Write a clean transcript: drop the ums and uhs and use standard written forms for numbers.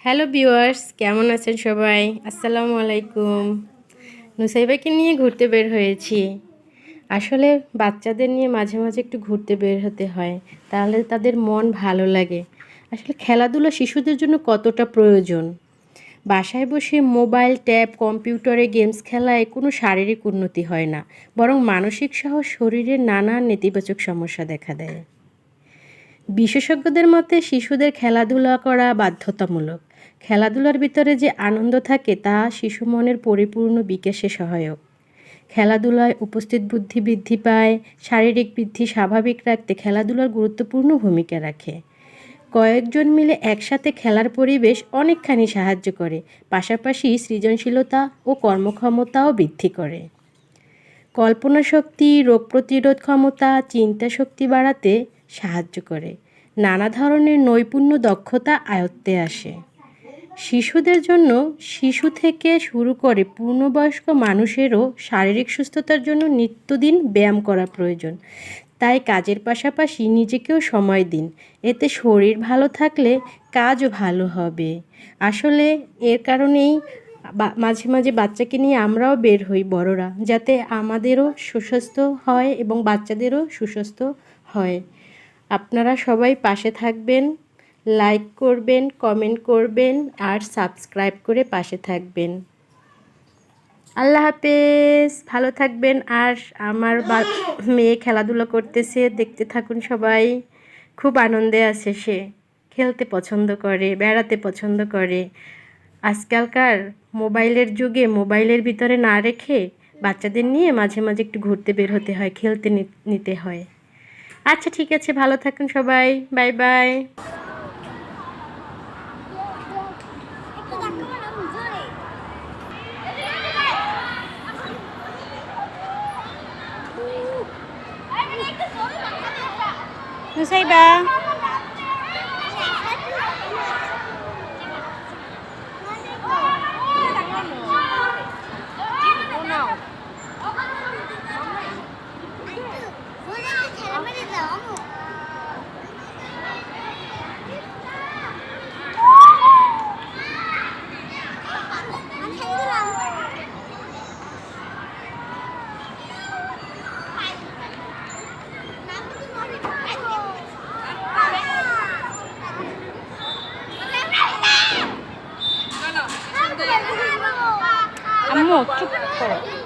Hello viewers, কেমন আছেন সবাই? আসসালামু আলাইকুম। নুসাইবাকে নিয়ে ঘুরতে বের হয়েছি। আসলে বাচ্চাদের নিয়ে মাঝে মাঝে একটু ঘুরতে বের হতে হয়, তাহলে তাদের মন ভালো লাগে। আসলে খেলাধুলা শিশুদের জন্য কতটা প্রয়োজন। বাসায় বসে মোবাইল, ট্যাব, কম্পিউটারে গেমস খেলায় কোনো শারীরিক উন্নতি হয় না, বরং মানসিক সহ শরীরের নানা নেতিবাচক সমস্যা দেখা দেয়। বিশেষজ্ঞদের মতে শিশুদের খেলাধুলা করা বাধ্যতামূলক। খেলাধুলার ভিতরে যে আনন্দ থাকে তা শিশু মনের পরিপূর্ণ বিকাশে সহায়ক। খেলাধুলায় উপস্থিত বুদ্ধি বৃদ্ধি পায়, শারীরিক বৃদ্ধি স্বাভাবিক রাখতে খেলাধুলার গুরুত্বপূর্ণ ভূমিকা রাখে। কয়েকজন মিলে একসাথে খেলার পরিবেশ অনেকখানি সাহায্য করে, পাশাপাশি সৃজনশীলতা ও কর্মক্ষমতাও বৃদ্ধি করে। কল্পনা শক্তি, রোগ প্রতিরোধ ক্ষমতা, চিন্তা শক্তি বাড়াতে সাহায্য করে। নানা ধরনের নৈপুণ্য দক্ষতা আয়ত্তে আসে। শিশুদের জন্য শিশু থেকে শুরু করে পূর্ণবয়স্ক মানুষেরও শারীরিক সুস্থতার জন্য নিত্যদিন ব্যায়াম করা প্রয়োজন। তাই কাজের পাশাপাশি নিজেকেও সময় দিন। এতে শরীর ভালো থাকলে কাজও ভালো হবে। আসলে এর কারণেই মাঝে মাঝে বাচ্চাকে নিয়ে আমরাও বের হই বড়রা, যাতে আমাদেরও সুস্বাস্থ্য হয় এবং বাচ্চাদেরও সুস্বাস্থ্য হয়। আপনারা সবাই পাশে থাকবেন, লাইক করবেন, কমেন্ট করবেন আর সাবস্ক্রাইব করে পাশে থাকবেন। আল্লাহ হাফেজ, ভালো থাকবেন। আর আমার মেয়ে খেলাধুলা করতেছে, দেখতে থাকুন সবাই। খুব আনন্দে আছে সে, খেলতে পছন্দ করে, বেড়াতে পছন্দ করে। আজকালকার মোবাইলের যুগে মোবাইলের ভিতরে না রেখে বাচ্চাদের নিয়ে মাঝে মাঝে একটু ঘুরতে বের হতে হয়, খেলতে নিতে হয়। আচ্ছা, ঠিক আছে, ভালো থাকুন সবাই। Bye bye. নুসাইবা, আম্মু চুপ করো।